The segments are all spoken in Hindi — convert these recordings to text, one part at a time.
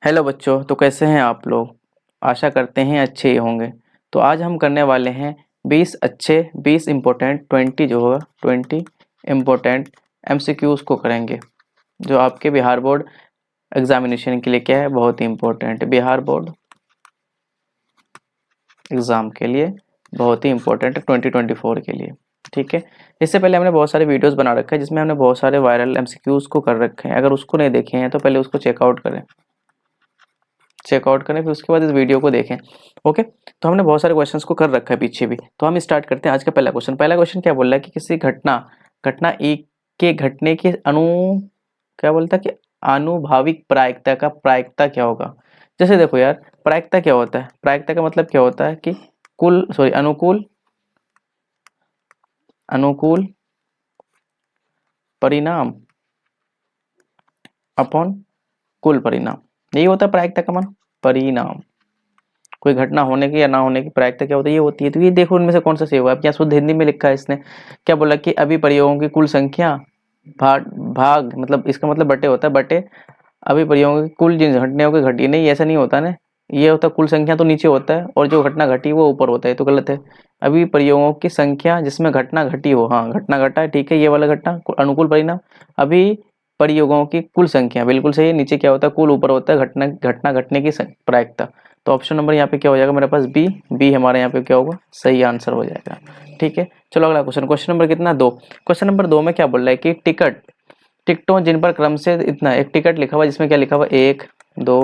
हेलो बच्चों, तो कैसे हैं आप लोग। आशा करते हैं अच्छे ही होंगे। तो आज हम करने वाले हैं 20 अच्छे 20 इम्पोर्टेंट 20 जो होगा 20 इम्पोर्टेंट एमसीक्यूज़ को करेंगे, जो आपके बिहार बोर्ड एग्जामिनेशन के लिए क्या है, बहुत ही इम्पोर्टेंट। बिहार बोर्ड एग्ज़ाम के लिए बहुत ही इम्पोर्टेंट है 2024 के लिए। ठीक है। इससे पहले हमने बहुत सारे वीडियोस बना रखे हैं जिसमें हमने बहुत सारे वायरल एमसीक्यूज़ को कर रखे हैं। अगर उसको नहीं देखे हैं तो पहले उसको चेकआउट करें, फिर उसके बाद इस वीडियो को देखें। ओके। तो हमने बहुत सारे क्वेश्चंस को कर रखा है पीछे भी, तो हम स्टार्ट करते हैं आज का पहला क्वेश्चन। पहला क्वेश्चन क्या बोल रहा है कि किसी घटना घटना एक के घटने के क्या बोलता है कि आनुभाविक प्रायिकता का प्रायिकता क्या होगा। जैसे देखो यार, प्रायिकता क्या होता है, प्रायिकता का मतलब क्या होता है कि अनुकूल अनुकूल परिणाम अपॉन कुल परिणाम, यही होता है प्रायिकता का मान। परिणाम, कोई घटना होने की या ना होने की प्रायिकता क्या होती है, ये होती है। तो ये देखो इनमें से कौन सा सही होगा। अब क्या शुद्ध हिंदी में लिखा है इसने, क्या बोला कि अभिप्रयोगों की कुल संख्या भाग भाग मतलब इसका मतलब बटे होता है, बटे अभिप्रयोगों की कुल जिन घटनाओं की घटी। नहीं, ऐसा नहीं होता ना, ये होता है कुल संख्या तो नीचे होता है और जो घटना घटी वो ऊपर होता है, तो गलत है। अभिप्रयोगों की संख्या जिसमें घटना घटी हो, हाँ घटना घटा है, ठीक है, ये वाला घटना अनुकूल परिणाम। अभी परियोगों की कुल संख्या बिल्कुल सही है, नीचे क्या होता है कुल, ऊपर होता है घटना घटना घटने की प्रायिकता। तो ऑप्शन नंबर यहाँ पे क्या हो जाएगा मेरे पास, बी। बी हमारे यहाँ पे क्या होगा, सही आंसर हो जाएगा। ठीक है। चलो अगला क्वेश्चन, क्वेश्चन नंबर कितना, 2। क्वेश्चन नंबर 2 में क्या बोल रहा है कि टिकटों जिन पर क्रम से इतना एक टिकट लिखा हुआ है, जिसमें क्या लिखा हुआ है 1 2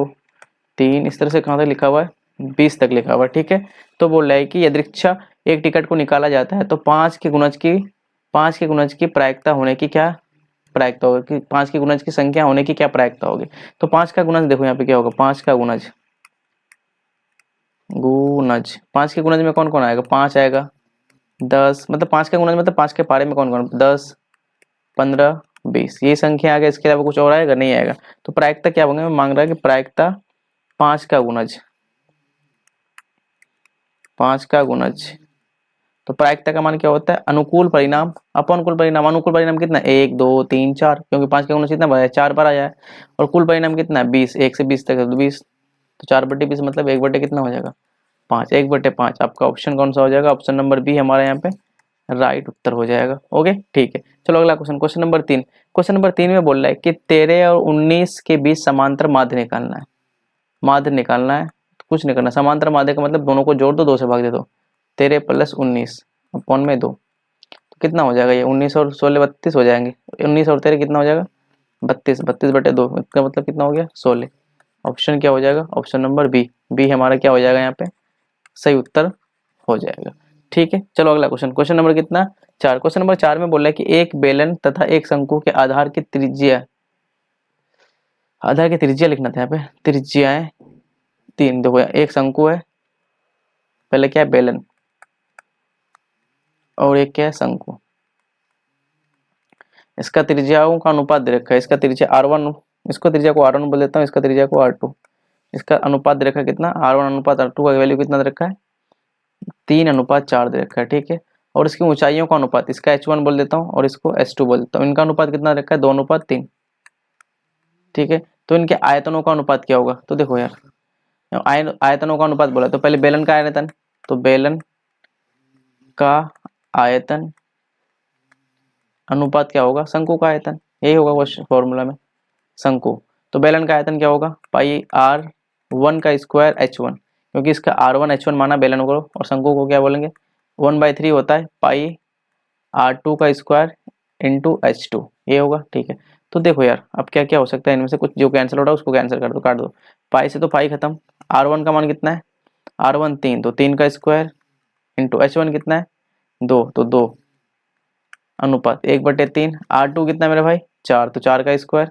3, इस तरह से कहाँ तक लिखा हुआ है, 20 तक लिखा हुआ है। ठीक है। तो बोल रहा है कि यदृच्छा एक टिकट को निकाला जाता है तो 5 के गुणज की प्रायिकता होने की क्या प्रायिकता होगी, कि 5 के गुणज की संख्या होने की क्या प्रायिकता होगी। तो 5 का गुणज देखो यहाँ पे क्या होगा, 5 का गुणज 5 के गुणज में कौन कौन आएगा, 5 आएगा, 10, मतलब 5 का गुणज मतलब 5 के पारे में कौन कौन, 10 15 20, ये संख्या आएगा, इसके अलावा कुछ और आएगा, नहीं आएगा। तो प्रायिकता क्या होंगे, मैं मांग रहा है कि प्रायिकता 5 का गुणज, 5 का गुणज। तो प्रायिकता का मान क्या होता है, अनुकूल परिणाम अपनुकूल परिणाम। अनुकूल परिणाम कितना, 1 2 3 4, क्योंकि 5 का गुणज कितना बड़ा है, 4 बार आया है। और कुल परिणाम कितना है, 20, 1 से 20 तक है तो 20। तो 4/20 मतलब 1/, कितना हो जाएगा 5, 1/5। आपका ऑप्शन कौन सा हो जाएगा, ऑप्शन नंबर बी हमारे यहाँ पे राइट उत्तर हो जाएगा। ओके ठीक है। चलो अगला question, question number 3। Question number 3 में बोल रहा है कि 13 और 19 के बीच समांतर माध्य निकालना है। माध्य निकालना है तो कुछ नहीं करना, समांतर माध्य का मतलब दोनों को जोड़ दो, 2 से भाग दे दो, 13 + 19 अपॉन में 2। तो कितना हो जाएगा, ये 19 और 16 32 हो जाएंगे। 19 और 13 कितना हो जाएगा, 32, 32/2, इसका मतलब कितना हो गया, 16। ऑप्शन क्या हो जाएगा, ऑप्शन नंबर बी। बी हमारा क्या हो जाएगा यहाँ पे, सही उत्तर हो जाएगा। ठीक है। चलो अगला क्वेश्चन, क्वेश्चन नंबर कितना, 4। क्वेश्चन नंबर 4 में बोला है कि एक बेलन तथा एक शंकु के आधार की त्रिज्या लिखना था। यहाँ पे त्रिज्याएं 3 देखो, एक शंकु है, पहले क्या है बेलन, और एक क्या है शंकु। इसका त्रिज्याओं का अनुपात दे रखा है, इसका त्रिज्या R1, इसको त्रिज्या को R1 बोल देता हूँ, इसका त्रिज्या को R2। इसका अनुपात दे रखा है कितना, R1:R2 का वैल्यू कितना दे रखा है, 3:4 दे रखा है। ठीक है। और इसकी ऊंचाइयों का अनुपात, इसका H1 बोल देता हूँ और इसको H2 बोल देता हूँ, इनका अनुपात कितना दे रखा है, 2:3। ठीक है। तो इनके आयतनों का अनुपात क्या होगा, तो देखो यार, आयतनों का अनुपात बोला तो पहले बेलन का आयतन, तो बेलन का आयतन अनुपात क्या होगा, शंकु का आयतन, यही होगा फॉर्मूला में। शंकु, तो बेलन का आयतन क्या होगा, पाई R1 का स्क्वायर H1, क्योंकि इसका R1 H1 माना बेलन को, और शंकु को क्या बोलेंगे, 1/3 होता है पाई R2 का स्क्वायर इंटू H2, ये होगा। ठीक है। तो देखो यार, अब क्या क्या हो सकता है इनमें से, कुछ जो कैंसिल हो रहा है उसको कैंसिल कर दो, काट दो। पाई से तो पाई खत्म। R1 का मान कितना है, R1 3, तो 3 का स्क्वायर इंटू H1 कितना है 2, तो 2 अनुपात 1/3। R2 कितना है मेरे भाई, 4, तो 4 का स्क्वायर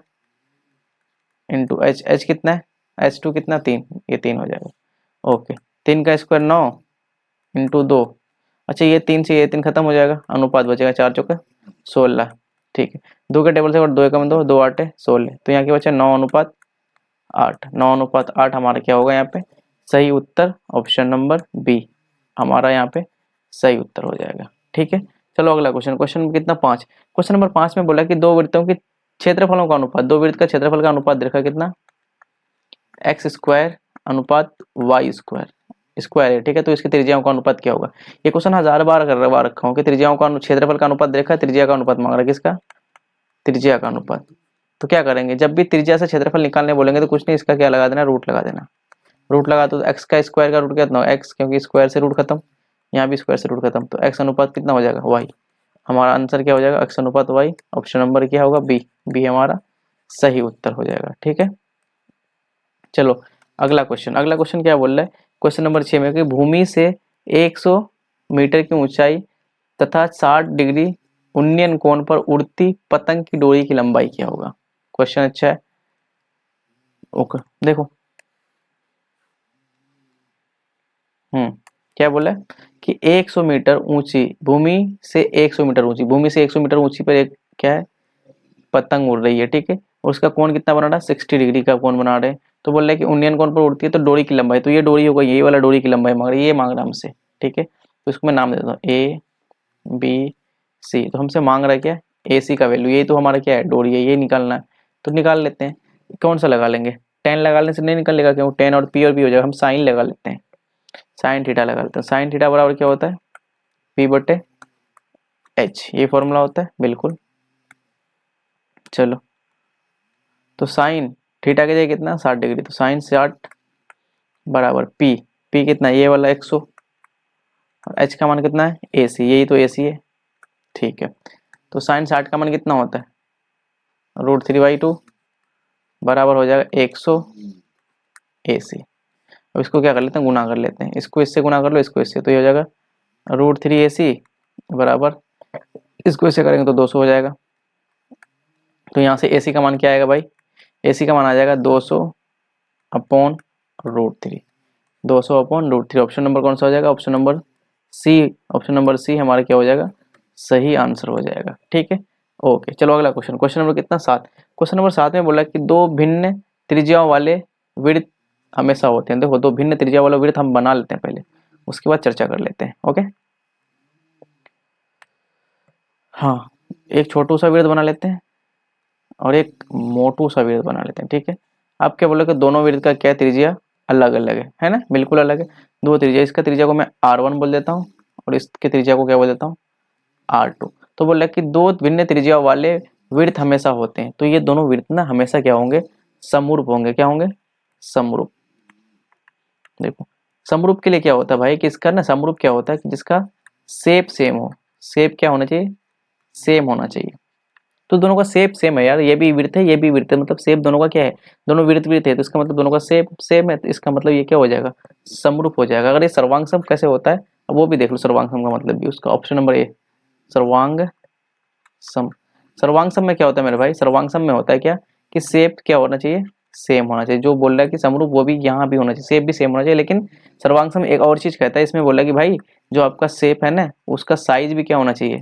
इंटू H कितना है, H2 कितना 3, ये 3 हो जाएगा। ओके। 3 का स्क्वायर 9 इंटू 2, अच्छा ये 3 से ये 3 खत्म हो जाएगा, अनुपात बचेगा 4 चौके 16। ठीक है। 2 के टेबल से और 2 एकम 2, 2 8 16, तो यहाँ क्या बचा 9:8। 9:8 हमारा क्या होगा यहाँ पे, सही उत्तर ऑप्शन नंबर बी हमारा यहाँ पे सही उत्तर हो जाएगा। ठीक है। चलो अगला क्वेश्चन, क्वेश्चन कितना 5। क्वेश्चन नंबर 5 में बोला कि दो वृत्तों की क्षेत्रफलों का अनुपात, दो वृत्त का क्षेत्रफल का अनुपात देखा कितना, एक्स स्क्वायर अनुपात वाई स्क्वायर, स्क्वायर है, ठीक है। तो इसकी त्रिज्याओं का अनुपात क्या होगा? ये क्वेश्चन 1000 बार करवा रखा हूँ कि त्रिज्याओं का क्षेत्रफल का अनुपात देखा, त्रिज्या का अनुपात मांग रहा है, किसका? त्रिज्या का अनुपात। तो क्या करेंगे, जब भी त्रिज्या से क्षेत्रफल निकालने बोलेंगे तो कुछ नहीं, इसका क्या लगा देना, रूट लगा देना। रूट लगा तो एक्स का स्क्वायर का रूट कितना होगा? एक्स, क्योंकि स्क्वायर से रूट खत्म, यहाँ भी स्क्वायर से रूट खत्म, तो एक्स अनुपात कितना हो जाएगा? वाई। हमारा आंसर क्या हो जाएगा? एक्स अनुपात वाई। ऑप्शन नंबर क्या होगा? बी। बी हमारा सही उत्तर हो जाएगा, ठीक है। चलो अगला क्वेश्चन, अगला क्वेश्चन क्या बोल रहा है? क्वेश्चन नंबर 6 में कि भूमि से 100 मीटर की ऊंचाई तथा 60 डिग्री उन्नयन कोण पर उड़ती पतंग की डोरी की लंबाई क्या होगा? क्वेश्चन अच्छा है। ओके देखो, क्या बोला है कि 100 मीटर ऊंची भूमि से 100 मीटर ऊंची, भूमि से 100 मीटर ऊंची पर एक क्या है? पतंग उड़ रही है, ठीक है। उसका कोण कितना बना रहा है? 60 डिग्री का कोण बना रहे हैं। तो बोल रहा है कि उन्नयन कोण पर उड़ती है तो डोरी की लंबाई, तो ये डोरी होगा, ये वाला डोरी की लंबाई मांग रही है, ये मांग रहा है हमसे, ठीक है। तो इसको मैं नाम दे देता हूँ ए बी सी। तो हमसे मांग रहा है क्या? ए सी का वैल्यू, ये तो हमारा क्या है? डोरी है, ये निकालना है। तो निकाल लेते हैं। कौन सा लगा लेंगे? टेन लगाने से नहीं निकलेगा, क्यों? टेन और पी हो जाएगा, हम साइन लगा लेते हैं, साइन थीटा लगा लेते हैं। साइन थीटा बराबर क्या होता है? पी बटे एच, ये फॉर्मूला होता है बिल्कुल। चलो, तो साइन थीटा की जगह कितना? 60 डिग्री, तो साइन 60 बराबर पी। पी कितना? ये वाला 100, और एच का मान कितना है? ए सी, यही तो ए सी है, ठीक है। तो साइन 60 का मान कितना होता है? √3/2 बराबर हो जाएगा 100 ए सी। अब इसको क्या कर लेते हैं? गुना कर लेते हैं, इसको इससे गुना कर लो, इसको इससे, तो ये हो जाएगा √3 AC बराबर, इसको इससे करेंगे तो 200 हो जाएगा। तो यहाँ से AC का मान क्या आएगा भाई? AC का मान आ जाएगा 200 अपॉन √3, 200 अपॉन √3। ऑप्शन नंबर कौन सा हो जाएगा? Option number C. Option number C हमारा क्या हो जाएगा? सही आंसर हो जाएगा, ठीक है। ओके चलो अगला क्वेश्चन, क्वेश्चन नंबर कितना? 7। क्वेश्चन नंबर 7 में बोला कि दो भिन्न त्रिज्याओं वाले वृत्त हमेशा होते हैं। देखो, दो भिन्न त्रिज्या वाला वृत्त हम बना लेते हैं पहले, उसके बाद चर्चा कर लेते हैं, ओके। हाँ, एक छोटू सा वृत्त बना लेते हैं और एक मोटू सा वृत्त बना लेते हैं, ठीक है। आप क्या बोलोगे? दोनों वृत्त का क्या त्रिज्या अलग अलग है ना? बिल्कुल अलग है। दो त्रिज्या, इसका त्रिज्या को मैं R1 बोल देता हूँ और इसके त्रिज्या को क्या बोल देता हूँ? R2। तो बोल रहा है कि दो भिन्न त्रिज्या वाले वृत्त हमेशा होते हैं, तो ये दोनों वृत्त ना हमेशा क्या होंगे? समरूप होंगे। क्या होंगे? समरूप। देखो, समरूप के लिए क्या होता है भाई कि इसका ना समरूप क्या होता है कि जिसका शेप सेम हो। शेप क्या होना चाहिए? सेम होना चाहिए। तो दोनों का शेप सेम है यार, ये भी वृत्त है, ये भी वृत्त है, मतलब शेप दोनों का क्या है? दोनों वृत्त वृत्त है, तो इसका मतलब दोनों का शेप सेम है, तो इसका मतलब ये क्या हो जाएगा? समरूप हो जाएगा। अगर ये सर्वांग सम कैसे होता है अब वो भी देख लो, सर्वांग सम का मतलब भी, उसका ऑप्शन नंबर ए, सर्वांग सम। सर्वांग सम में क्या होता है मेरे भाई? सर्वांग सम में होता है क्या कि शेप क्या होना चाहिए? सेम होना चाहिए। जो बोल रहा है कि समरूप वो भी यहाँ भी होना चाहिए, शेप भी सेम होना चाहिए। लेकिन सर्वांग सम एक और चीज कहता है, इसमें बोला कि भाई जो आपका शेप है ना उसका साइज भी क्या होना चाहिए?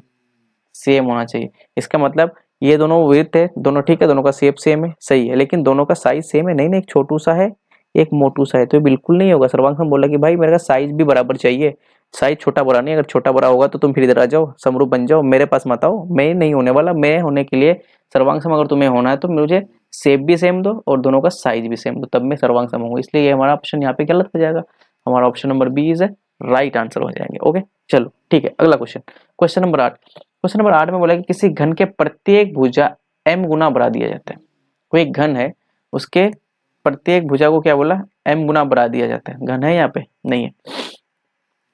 सेम होना चाहिए। इसका मतलब ये दोनों वृत्त है, दोनों ठीक है, दोनों का शेप सेम है, सही है, लेकिन दोनों का साइज सेम है नहीं ना, एक छोटू सा है एक मोटू सा है, तो ये बिल्कुल नहीं होगा। सर्वांग सम बोला कि भाई मेरे का साइज भी बराबर चाहिए, साइज छोटा बड़ा नहीं। अगर छोटा बड़ा होगा तो तुम फिर इधर आ जाओ, समरूप बन जाओ, मेरे पास मत आओ, मैं नहीं होने वाला। मैं होने के लिए सर्वांग सम अगर तुम्हें होना है तो मुझे शेप भी सेम दो और दोनों का साइज भी सेम दो, तब मैं सर्वांग सम होगा। इसलिए ये हमारा ऑप्शन यहाँ पे गलत हो जाएगा। हमारा option number B is right answer हो जाएंगे, ओके। चलो ठीक है, अगला question, question number 8। Question number 8 में बोला कि किसी घन के प्रत्येक भुजा m गुना बढ़ा दिया जाता है। कोई एक घन है, उसके प्रत्येक भुजा को क्या बोला? m गुना बढ़ा दिया जाता है। घन है यहाँ पे? नहीं है।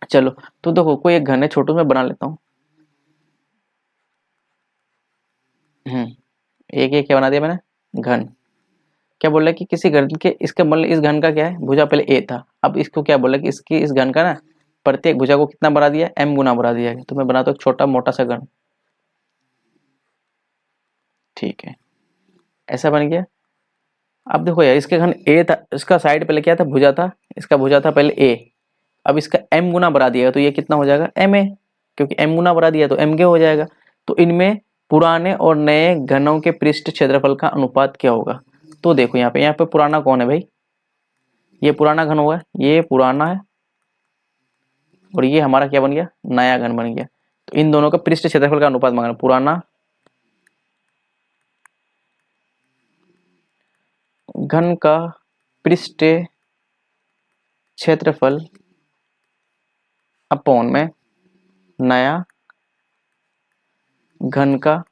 चलो, तो देखो कोई एक घन है, छोटू में बना लेता हूँ। एक एक क्या बना दिया मैंने? घन। क्या बोल रहा है कि किसी घन के, इसका मतलब इस घन का क्या है? भुजा पहले a था, अब इसको क्या बोला कि इसकी इस घन का ना प्रत्येक भुजा को कितना बढ़ा दिया? m गुना बढ़ा दिया है। तो मैं बनाता हूँ एक छोटा मोटा सा घन, ठीक है, ऐसा बन गया। अब देखो यार, इसके घन ए था, इसका साइड पहले क्या था? भुजा था, इसका भुजा था पहले ए। अब इसका m गुना बढ़ा दिया तो ये कितना हो जाएगा? m a, क्योंकि m गुना बढ़ा दिया तो m के हो जाएगा। तो इनमें पुराने और नए घनों के पृष्ठ क्षेत्रफल का अनुपात क्या होगा? तो देखो यहाँ पे पुराना कौन है भाई? ये पुराना घन होगा, ये पुराना है और ये हमारा क्या बन गया? नया घन बन गया। तो इन दोनों का पृष्ठ क्षेत्रफल का अनुपात मांगना, पुराना घन का पृष्ठ क्षेत्रफल अपॉन में नया घन का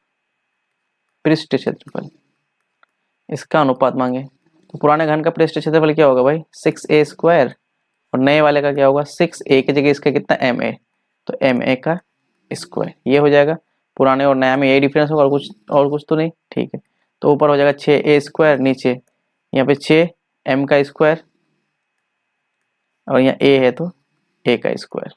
पृष्ठ क्षेत्रफल, इसका अनुपात मांगे। तो पुराने घन का पृष्ठ क्षेत्रफल क्या होगा भाई 6a² और नए वाले का क्या होगा 6a की जगह इसका कितना ma, तो ma का स्क्वायर, ये हो जाएगा। पुराने और नया में यही डिफरेंस होगा और कुछ तो नहीं, ठीक है। तो ऊपर हो जाएगा 6a², नीचे यहाँ पे 6m का स्क्वायर और यहाँ a है तो a का स्क्वायर।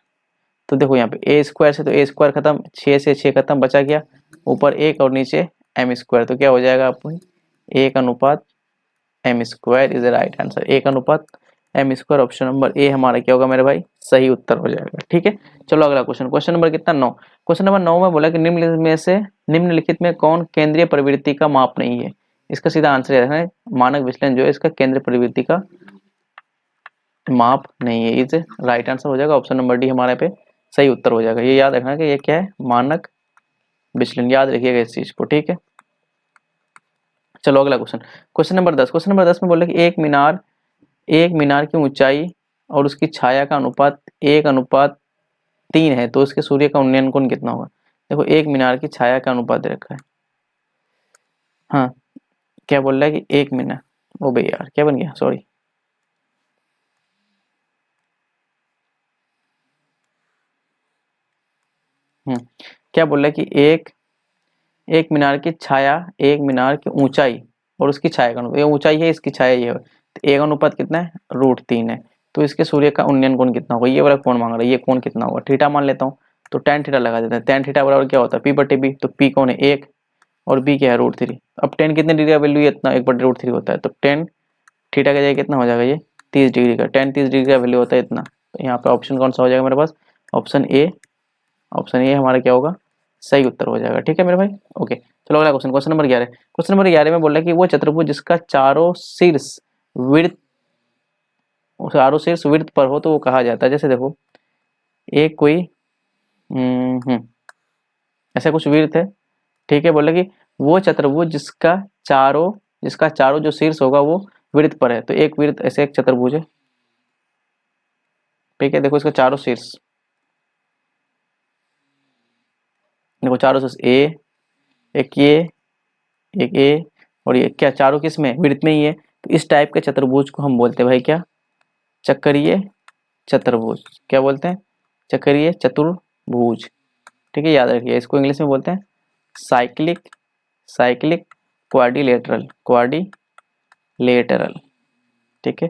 तो देखो यहाँ पे a² से तो a² खत्म, 6 से 6 खत्म, बचा गया ऊपर 1 और नीचे m²। तो क्या हो जाएगा आपको 1 m² is the right answer. 1 m², option number A हमारा क्या होगा मेरे भाई सही उत्तर हो जाएगा, ठीक है। चलो अगला क्वेश्चन, क्वेश्चन नंबर कितना 9। क्वेश्चन नंबर 9 में बोला कि निम्नलिखित में कौन केंद्रीय प्रवृत्ति का माप नहीं है। इसका सीधा आंसर है मानक विचलन जो है इसका केंद्रीय प्रवृत्ति का माप नहीं है, इज राइट आंसर हो जाएगा। ऑप्शन नंबर डी हमारे पे सही उत्तर हो जाएगा। ये याद रखना कि ये क्या है मानक विचलन, याद रखिएगा इस चीज को, ठीक है। चलो अगला question, question number 10। Question number 10 में बोले कि एक मीनार की ऊंचाई और उसकी छाया का अनुपात 1:3 है, तो उसके सूर्य का उन्नयन कोण कितना होगा। देखो एक मीनार की छाया का अनुपात दे रखा है, हाँ क्या बोल रहा है कि एक मीनार, ओ भाई यार क्या बन गया, सॉरी क्या बोल रहा है कि एक मीनार की छाया, एक मीनार की ऊंचाई और उसकी छाया का अनुपात, ये ऊंचाई है इसकी छाया ये है, तो एक अनुपात कितना है √3 है, तो इसके सूर्य का उन्नयन कोण कितना होगा। ये वाला कोण मांग रहा है, ये कोण कितना होगा, थीटा मान लेता हूँ। तो tan थीटा लगा देते हैं, tan थीटा बराबर क्या होता है p/b, तो p कौन है 1 और b क्या है √3। अब tan कितने डिग्री का वैल्यू है इतना 1/√3 होता है, तो tan थीटा का जगह कितना हो जाएगा ये 30 डिग्री का, tan 30 डिग्री का वैल्यू होता है इतना। तो यहाँ पे ऑप्शन कौन सा हो जाएगा मेरे पास, ऑप्शन ए, ऑप्शन ए हमारा क्या होगा सही उत्तर हो जाएगा, ठीक है मेरे भाई। ओके चलो अगला question, question number 11। Question number 11 में बोल रहा है कि वो चतुर्भुज जिसका चारों शीर्ष वृत्त पर हो तो वो कहा जाता है। जैसे देखो एक कोई ऐसा कुछ वृत्त है, ठीक है, बोल रहा है कि वो चतुर्भुज जिसका चारों जो शीर्ष होगा वो वृत्त पर है। तो एक वृत्त ऐसे एक चतुर्भुज है, ठीक है, देखो इसका चारों शीर्ष, देखो चारों शीर्ष एक ये और ये क्या चारों किस में वृत्त में ही है। तो इस टाइप के चतुर्भुज को हम बोलते हैं भाई क्या चक्रीय चतुर्भुज, क्या बोलते हैं चक्रीय चतुर्भुज, ठीक है, याद रखिए इसको इंग्लिश में बोलते हैं साइक्लिक क्वाड्रिलेटरल, ठीक है।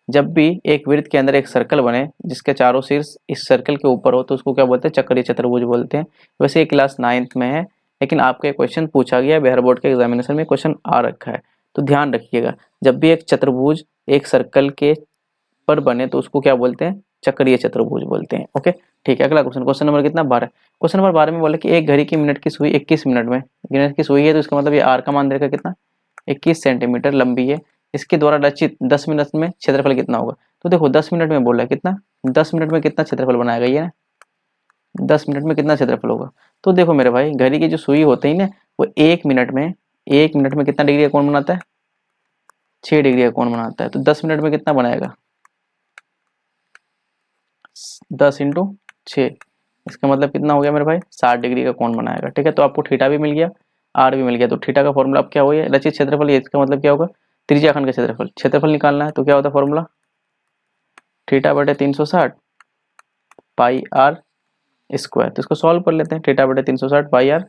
जब भी एक वृत्त के अंदर एक सर्कल बने जिसके चारों शीर्ष इस सर्कल के ऊपर हो तो उसको क्या बोलते हैं चक्रीय चतुर्भुज बोलते हैं। वैसे ये क्लास 9th में है, लेकिन आपका एक क्वेश्चन पूछा गया है, बिहार बोर्ड के एग्जामिनेशन में क्वेश्चन आ रखा है, तो ध्यान रखिएगा जब भी एक चतुर्भुज एक सर्कल के पर बने तो उसको क्या बोलते हैं चक्रीय चतुर्भुज बोलते हैं। ओके ठीक है, अगला क्वेश्चन, क्वेश्चन नंबर कितना 12। क्वेश्चन नंबर 12 में बोला कि एक घड़ी की मिनट की सुई 21 मिनट में मिनट की सुई है, तो इसका मतलब ये आर का मान देगा कितना 21 सेंटीमीटर लंबी है। इसके द्वारा रचित 10 मिनट में क्षेत्रफल कितना होगा। तो देखो 10 मिनट में बोला है कितना, 10 मिनट में कितना क्षेत्रफल बनाएगा ये ना, 10 मिनट में कितना क्षेत्रफल होगा। तो देखो मेरे भाई घड़ी की जो सुई होती है ना वो एक मिनट में कितना डिग्री का कोण बनाता है 6 डिग्री का कोण बनाता है। तो 10 मिनट में कितना बनाएगा 10 × 6, इसका मतलब कितना हो गया मेरे भाई 60 डिग्री का कोण बनाएगा, ठीक है। तो आपको थीटा भी मिल गया आर भी मिल गया। तो थीटा का फॉर्मूला अब क्या हो गया रचित क्षेत्रफल, ये इसका मतलब क्या होगा त्रिज्या खंड का क्षेत्रफल निकालना है। तो क्या होता है फॉर्मूला θ/360 पाई आर स्क्वायर। तो इसको सॉल्व कर लेते हैं, θ/360 पाई आर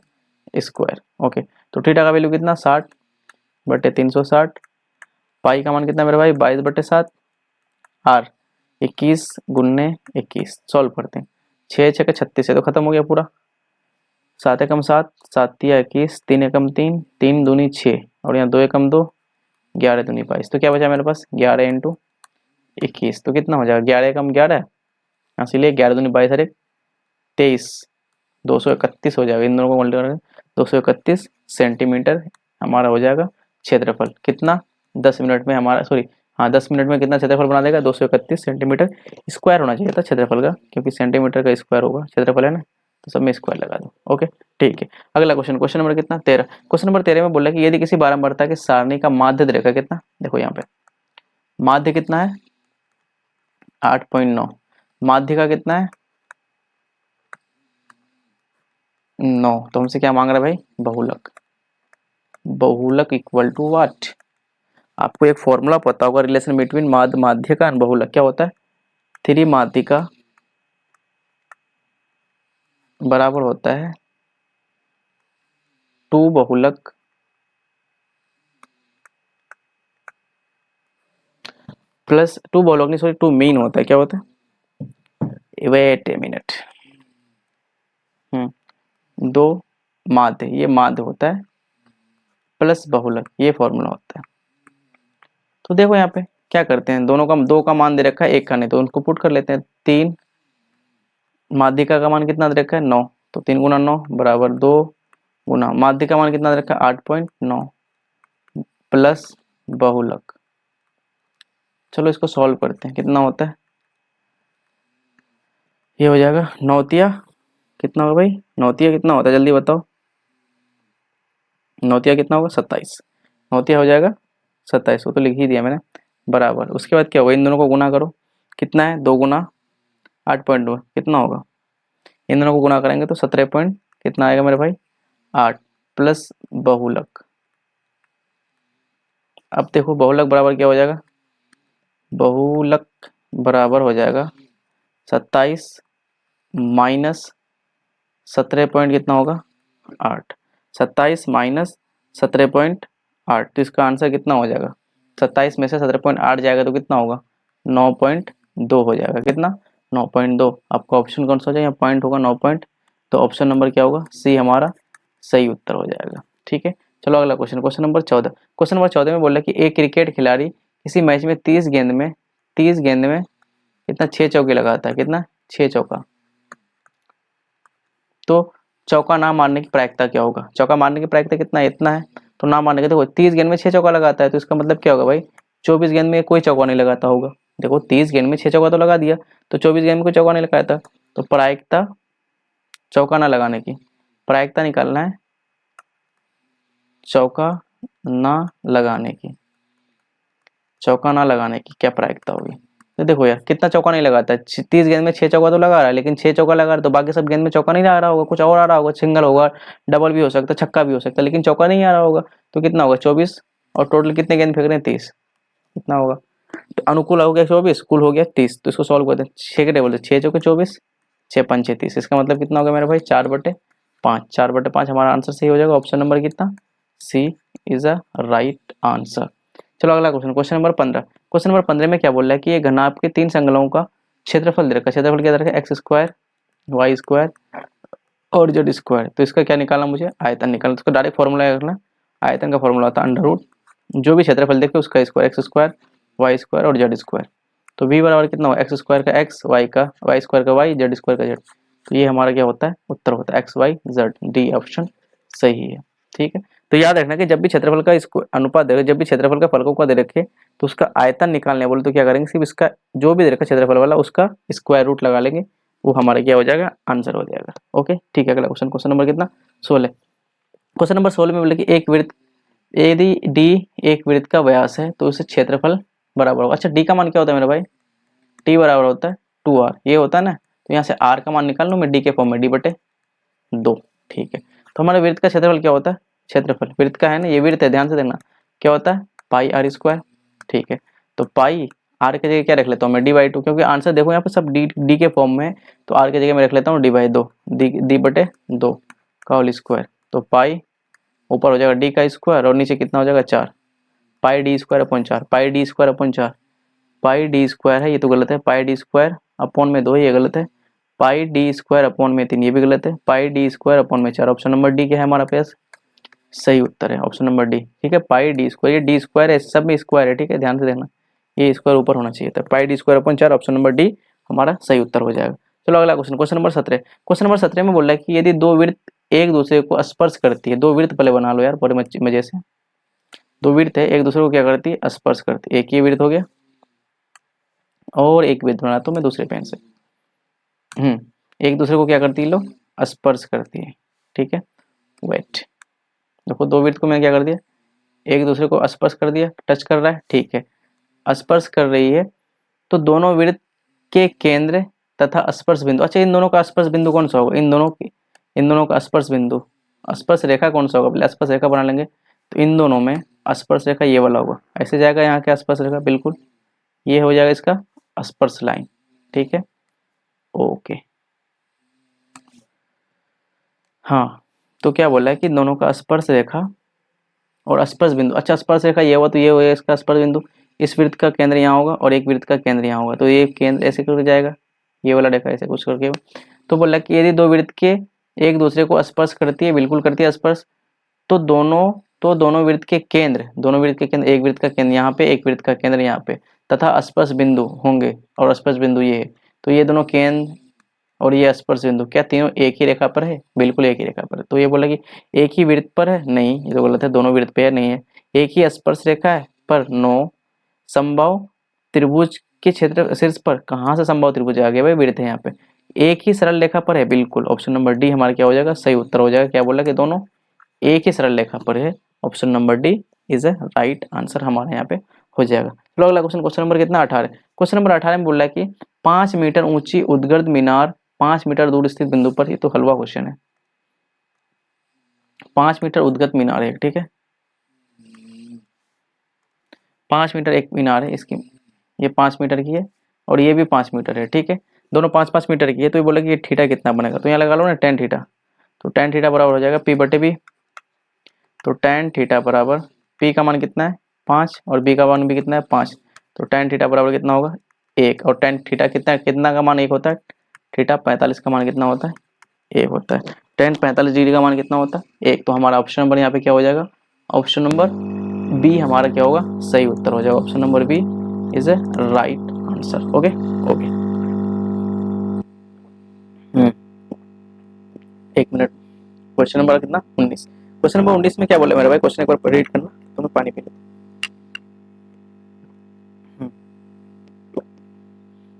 स्क्वायर। ओके तो थीटा का वैल्यू कितना 60/360, पाई का मान कितना मेरे भाई 22/7, आर 21 × 21, सॉल्व करते हैं 6 × 6 = 36 है तो खत्म हो गया पूरा, 7 × 7 7 × 21, 3 × 3 3 दूनी 6 और यहाँ 2 × 2 11 दूनी 22। तो क्या बचा मेरे पास 11 × 21, तो कितना हो जाएगा 11 × 11, इसीलिए 11 दूनी 22 और 1 23, 231 हो जाएगा। इन दोनों को मल्टीप्लाई करें 231 सेंटीमीटर हमारा हो जाएगा क्षेत्रफल। कितना 10 मिनट में हमारा सॉरी हाँ 10 मिनट में कितना क्षेत्रफल बना देगा 231 सेंटीमीटर स्क्वायर होना चाहिए था क्षेत्रफल का, क्योंकि सेंटीमीटर का स्क्वायर होगा क्षेत्रफल है ना, तो सब में स्क्वायर लगा दो। ओके ठीक है, अगला क्वेश्चन, क्वेश्चन नंबर कितना 13। क्वेश्चन नंबर 13 में बोला कि यदि किसी बारंबारता के सारणी का माध्य रेखा कितना, देखो यहाँ पे माध्य कितना है 8.9, माध्य का कितना है 9, तो हमसे क्या मांग रहा है भाई बहुलक। बहुलक इक्वल टू व्हाट, आपको एक फॉर्मूला पता होगा रिलेशन बिटवीन माध्य का एंड बहुलक, क्या होता है 3 माध्य का बराबर होता है 2 बहुलक प्लस 2 बहुलक नहीं सॉरी 2 मीन होता है, क्या होता है वेट ए मिनट, 2 माध्य, ये माध्य होता है प्लस बहुलक, ये फॉर्मूला होता है। तो देखो यहाँ पे क्या करते हैं, दोनों का 2 का मान दे रखा है 1 का नहीं, तो उनको पुट कर लेते हैं। 3 माध्यिका का मान कितना दे रखा है 9, तो 3 गुना 9 बराबर 2 गुना माध्य का मान कितना दे रखा है 8.9 प्लस बहुलक। चलो इसको सॉल्व करते हैं, कितना होता है, ये हो जाएगा नौतिया कितना होगा भाई, नौतिया कितना होता है जल्दी बताओ, नौतिया कितना होगा 27, नौतिया हो जाएगा 27, वो तो लिख ही दिया मैंने बराबर। उसके बाद क्या होगा, इन दोनों को गुना करो, कितना है 2 गुना 8.2 कितना होगा, इन दोनों को गुना करेंगे तो 17 पॉइंट कितना आएगा मेरे भाई 8 प्लस बहुलक। अब देखो बहुलक बराबर क्या हो जाएगा, बहुलक बराबर हो जाएगा 27 माइनस 17 पॉइंट कितना होगा 8, 27 माइनस 17.8, तो इसका आंसर कितना हो जाएगा, 27 में से 17.8 जाएगा तो कितना होगा 9.2 हो जाएगा, कितना 9.2। आपका ऑप्शन कौन सा हो जाएगा, पॉइंट होगा 9 पॉइंट, तो ऑप्शन नंबर क्या होगा सी हमारा सही उत्तर हो जाएगा। ठीक है, चलो अगला question, question number 14। Question number 14 में बोल रहा है कि एक क्रिकेट खिलाड़ी किसी मैच में 30 गेंद में कितना 6 चौके लगाता है, कितना 6 चौका, तो चौका ना मारने की प्रायिकता क्या होगा, चौका मारने की प्रायिकता कितना है इतना है, तो ना मारने के देखो 30 गेंद में 6 चौका लगाता है, तो इसका मतलब क्या होगा भाई 24 गेंद में कोई चौका नहीं लगाता होगा। देखो 30 गेंद में 6 चौका तो लगा दिया, तो 24 गेंद में कोई चौका नहीं लगाया था, तो प्रायिकता चौका ना लगाने की, प्रायिकता निकालना है चौका ना लगाने की, चौका ना लगाने की क्या प्रायिकता होगी। तो देखो यार कितना चौका नहीं लगाता है, 30 गेंद में 6 चौका तो लगा रहा है, लेकिन 6 चौका लगा रहा है तो बाकी सब गेंद में चौका नहीं आ रहा होगा, कुछ और आ रहा होगा, सिंगल होगा, डबल भी हो सकता है, छक्का भी हो सकता है, लेकिन चौका नहीं आ रहा होगा, तो कितना होगा 24, और टोटल कितने गेंद फेंक रहे हैं 30, कितना होगा, तो अनुकूल हो गया 24, कुल हो गया 30, तो इसको सॉल्व करते हैं, 6 के टेबल से 6 चौके 24, 6 पंचे 30, इसका मतलब कितना होगा मेरे भाई 4/5, 4/5 हमारा आंसर सही हो जाएगा, ऑप्शन नंबर कितना सी इज अ राइट आंसर। चलो अगला question, question number 15। Question number 15 में क्या बोल रहा है कि ये घनाभ के 3 संगलों का क्षेत्रफल दे रखा है, क्षेत्रफल क्या दे रखा है एक्स स्क्वायर वाई स्क्वायर और जेड स्क्वायर, तो इसका क्या निकालना, मुझे आयतन निकालना, इसको डायरेक्ट फॉर्मूला रखना, आयतन का फॉर्मूला होता है अंडर रूट जो भी क्षेत्रफल देखे उसका square, X square Y square और जेड स्क्वायर, तो v बराबर कितना होगा एक्स स्क्वायर का एक्स, वाई का वाई स्क्वायर का वाई, जेड स्क्वायर का जेड, तो ये हमारा क्या होता है उत्तर होता है X Y Z, D option सही है। ठीक है, तो याद रखना कि जब भी क्षेत्रफल का इसको अनुपात दे, जब भी क्षेत्रफल का फलकों का दे रखे तो उसका आयतन निकालने बोले तो क्या करेंगे, सिर्फ इसका जो भी दे रखा क्षेत्रफल वाला उसका स्क्वायर रूट लगा लेंगे, वो हमारा क्या हो जाएगा आंसर हो जाएगा। ओके ठीक है, अगला क्वेश्चन, क्वेश्चन नंबर कितना 16। क्वेश्चन नंबर 16 में बोले कि एक वृत्त यदि डी एक वृत्त का व्यास है तो उसे क्षेत्रफल बराबर होगा। अच्छा डी का मान क्या होता है मेरा भाई, टी बराबर होता है 2r, ये होता है ना, तो यहाँ से r का मान निकाल लूँ मैं डी के फॉर्म में, d/2। ठीक है, तो हमारे वृत्त का क्षेत्रफल क्या होता है, क्षेत्रफल वृत्त का है ना, ये वृत्त है ध्यान से देखना, क्या होता है पाई आर स्क्वायर। ठीक है, तो पाई आर की जगह क्या रख लेता हूँ मैं d/2, क्योंकि आंसर देखो यहाँ पे सब डी के फॉर्म में है, तो आर की जगह मैं रख लेता हूँ d/2, d/2 का होल स्क्वायर, तो पाई ऊपर हो जाएगा डी का स्क्वायर और नीचे कितना हो जाएगा 4, पाई डी स्क्वायर अपॉन 4, पाई डी स्क्वायर अपॉन 4, पाई डी स्क्वायर है ये तो गलत है, पाई डी स्क्वायर अपॉन में 2 ये गलत है, पाई डी स्क्वायर अपॉन में 3 ये भी गलत है, पाई डी स्क्वायर अपॉन में 4, ऑप्शन नंबर डी क्या है हमारा पास सही उत्तर है, ऑप्शन नंबर डी। ठीक है, पाई डी स्क्वायर, ये डी स्क्वायर है, सब में स्क्वायर है, ठीक है ध्यान से देखना, ये स्क्वायर ऊपर होना चाहिए था, pi D square upon 4, option number D हमारा सही उत्तर हो जाएगा। चलो अगला question, question number 17। Question number 17 में बोल रहा है कि यदि 2 वृत्त एक दूसरे को स्पर्श करती है, 2 वृत्त पहले बना लो यार बड़े मजे से, 2 वृत्त है एक दूसरे को क्या करती है स्पर्श करती है, एक ये वृत्त हो गया और एक वृत्त बनाता हूँ मैं दूसरे पेन से, एक दूसरे को क्या करती है लोग स्पर्श करती है। ठीक है, वेट देखो 2 वृत्त को मैंने क्या कर दिया, एक दूसरे को स्पर्श कर दिया, टच कर रहा है, ठीक है, स्पर्श कर रही है तो दोनों वृत्त के केंद्र तथा स्पर्श बिंदु, अच्छा इन दोनों का स्पर्श बिंदु कौन सा होगा, इन दोनों का स्पर्श बिंदु, स्पर्श रेखा कौन सा होगा, पहले स्पर्श रेखा बना लेंगे। तो इन दोनों में स्पर्श रेखा ये वाला होगा, ऐसे जाएगा यहाँ के स्पर्श रेखा, बिल्कुल ये हो जाएगा इसका स्पर्श लाइन, ठीक है, ओके। हाँ, तो क्या बोला है कि दोनों का स्पर्श रेखा और स्पर्श बिंदु, अच्छा स्पर्श रेखा ये हुआ तो ये हो इसका स्पर्श बिंदु, इस वृत्त का केंद्र यहाँ होगा और एक वृत्त का केंद्र यहाँ होगा, तो ये केंद्र ऐसे करके जाएगा, ये वाला रेखा ऐसे कुछ करके। तो बोला कि यदि दो वृत्त के एक दूसरे को स्पर्श करती है, बिल्कुल करती है स्पर्श, तो दोनों वृत्त के केंद्र, एक वृत्त का केंद्र यहाँ पे, एक वृत्त का केंद्र यहाँ पे, तथा स्पर्श बिंदु होंगे, और स्पर्श बिंदु ये है, तो ये दोनों केंद्र और ये स्पर्श बिंदु क्या तीनों एक ही रेखा पर है, बिल्कुल एक ही रेखा पर है। तो ये बोला कि एक ही वृत्त पर है, नहीं ये तो गलत है, दोनों वृत्त पे है, नहीं है। एक ही स्पर्श रेखा है पर नो समबाहु त्रिभुज के क्षेत्र शीर्ष पर, कहाँ से समबाहु त्रिभुज आ गया भाई, वृत्त है यहाँ पे। एक ही सरल रेखा पर है, बिल्कुल ऑप्शन नंबर डी हमारा क्या हो जाएगा, सही उत्तर हो जाएगा। क्या बोला कि दोनों एक ही सरल रेखा पर है, option number D is a right answer हमारे यहाँ पे हो जाएगा। चलो अगला क्वेश्चन, क्वेश्चन नंबर कितना 18, क्वेश्चन नंबर 18 में बोल रहा है कि 5 मीटर ऊंची उद्गर्द मीनार 5 मीटर दूर स्थित बिंदु पर, ये तो हलवा क्वेश्चन है, 5 मीटर उद्गत मीनार है, ठीक है, 5 मीटर एक मीनार है इसकी, ये 5 मीटर की है और ये भी 5 मीटर है, ठीक है, दोनों 5-5 मीटर की है। तो ये बोला कि ये थीटा कितना बनेगा, तो यहाँ लगा लो ना टेन थीटा, तो टेन थीटा बराबर हो जाएगा पी बटे बी, तो टेन थीटा बराबर पी का मान कितना है 5 और बी का मान भी कितना है 5, तो टेन थीटा बराबर कितना होगा 1, और टेन थीटा कितना का मान 1 होता है, थीटा 45 का मान कितना होता है 1 होता है, टेन 45 डिग्री का मान कितना होता है 1, तो हमारा ऑप्शन नंबर यहाँ पे क्या हो जाएगा, ऑप्शन नंबर बी हमारा क्या होगा, सही उत्तर हो जाएगा, option number B is a right answer. Okay okay, एक मिनट, क्वेश्चन नंबर कितना 19, क्वेश्चन नंबर 19 में क्या बोले मेरे भाई, क्वेश्चन एक बार रीड करना, तो मैं पानी पी लेता।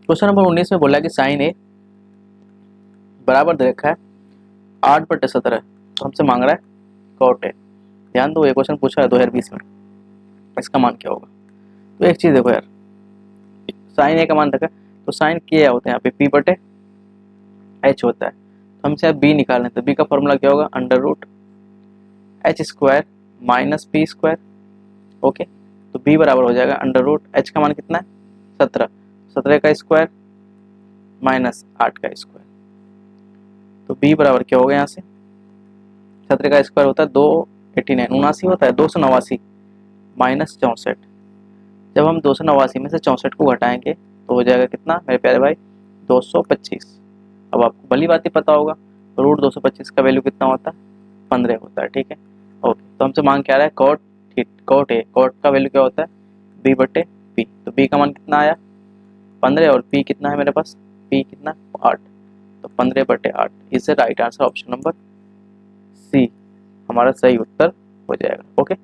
क्वेश्चन नंबर 19 में बोला कि साइन ए बराबर दे रखा है 8/17, तो हमसे मांग रहा है कॉट ए। ध्यान दो, ये क्वेश्चन पूछा है 2020 में, इसका मान क्या होगा। तो एक चीज देखो यार, साइन ए का मान रखा है, तो साइन क्या होता है यहाँ पे पी बटे एच होता है, तो हम चाहे बी निकालना है, तो बी का फॉर्मूला क्या होगा √h² minus P square, okay, तो बी बराबर हो जाएगा √h का मान कितना है 17, 17 का स्क्वायर माइनस 8 का स्क्वायर, तो बी बराबर क्या होगा यहाँ से, 17 का स्क्वायर होता है 289 79 होता है 289 माइनस 64, जब हम 289 में से 64 को घटाएंगे तो हो जाएगा कितना मेरे प्यारे भाई 225। अब आपको भली बात ही पता होगा √225 का वैल्यू कितना होता है 15 होता है, ठीक है, ओके। तो हमसे मांग क्या रहा है कॉट ए, कॉट का वैल्यू क्या होता है बी बटे पी, तो बी का मान कितना आया 15 और पी कितना है मेरे पास, पी कितना 8, तो 15/8 is the right answer, option number C हमारा सही उत्तर हो जाएगा। ओके,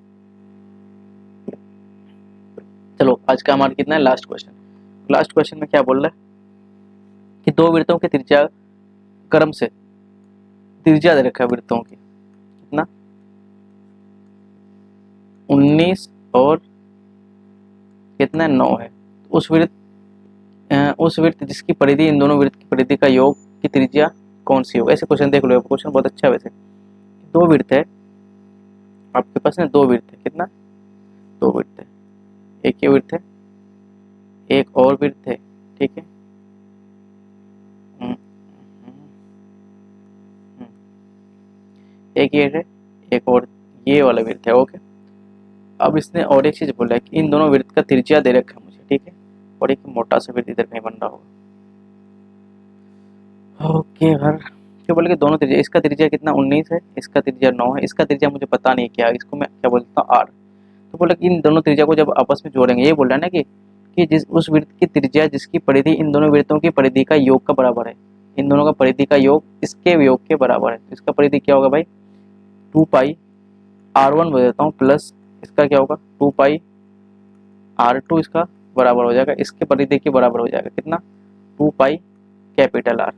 चलो आज का हमारा कितना है लास्ट क्वेश्चन, लास्ट क्वेश्चन में क्या बोल रहा है कि दो वृत्तों के त्रिज्या क्रम से, त्रिज्या दे रखा है वृत्तों की कितना 19 और कितना 9 है, उस वृत्त जिसकी परिधि इन दोनों वृत्त की परिधि का योग की त्रिज्या कौन सी होगी। ऐसे क्वेश्चन देख लो, क्वेश्चन बहुत अच्छा है वैसे। दो वृत्त है आपके पास, दो वृत्त है, कितना दो वृत्त है, एक ये वृत्त है एक और वृत्त है, ठीक है, एक ये है एक और ये वाला वृत्त है, ओके। अब इसने और एक चीज बोला है कि इन दोनों वृत्त का त्रिज्या दे रखा है मुझे, ठीक है, और एक मोटा सा वृत्त इधर कहीं बन रहा होगा, ओके हर क्या बोले कि दोनों त्रिज्या, इसका त्रिज्या कितना 19 है, इसका त्रिज्या 9 है, इसका त्रिज्या मुझे पता नहीं क्या है, इसको मैं क्या बोलता हूँ आर। तो बोला कि इन दोनों त्रिज्या को जब आपस में जोड़ेंगे, ये बोल रहा है ना कि जिस उस वृत्त की त्रिज्या जिसकी परिधि इन दोनों वृत्तों की परिधि का योग का बराबर है, इन दोनों का परिधि का योग इसके योग के बराबर है, तो इसका परिधि क्या होगा भाई 2 पाई r1 बोल देता हूँ प्लस इसका क्या होगा 2 पाई r2 इसका बराबर हो जाएगा, इसके परिधि के बराबर हो जाएगा कितना 2 पाई कैपिटल R,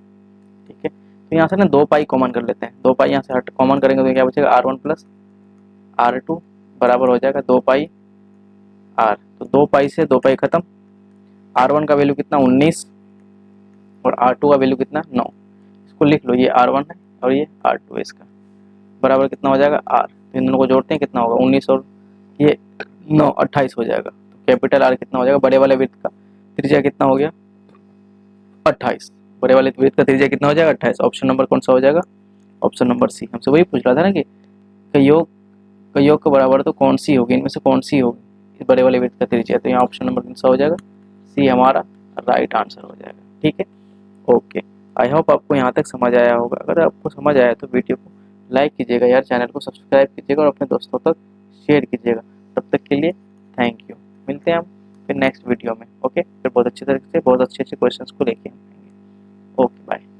ठीक है। तो यहाँ से ना 2 पाई कॉमन कर लेते हैं, 2 पाई यहाँ से हट कॉमन करेंगे तो क्या बचेगा R1 प्लस R2 बराबर हो जाएगा 2 पाई R, तो 2 पाई से 2 पाई खत्म। R1 का वैल्यू कितना 19 और R2 का वैल्यू कितना 9। इसको लिख लो, ये R1 है और ये R2 है, इसका बराबर कितना हो जाएगा R। इन दोनों को जोड़ते हैं कितना होगा 19 और ये 9 28 हो जाएगा। तो कैपिटल R कितना हो जाएगा, बड़े वाले वृत्त का त्रिज्या कितना हो गया 28। बड़े वाले वृत्त का त्रिज्या कितना हो जाएगा 28। ऑप्शन नंबर कौन सा हो जाएगा, ऑप्शन नंबर सी। हमसे वही पूछ रहा था ना कि योग के बराबर तो कौन सी होगी, इनमें से कौन सी होगी इस बड़े वाले वृत्त का त्रिज्या। तो यहाँ ऑप्शन नंबर कौन सा हो जाएगा, सी हमारा राइट आंसर हो जाएगा। ठीक है, ओके। आई होप आपको यहाँ तक समझ आया होगा। अगर आपको समझ आया तो वीडियो को लाइक कीजिएगा यार, चैनल को सब्सक्राइब कीजिएगा और अपने दोस्तों तक शेयर कीजिएगा। तब तक के लिए थैंक यू। मिलते हैं हम फिर नेक्स्ट वीडियो में। ओके, फिर बहुत अच्छी तरीके से बहुत अच्छे अच्छे क्वेश्चंस को लेके आएंगे। Okay, bye.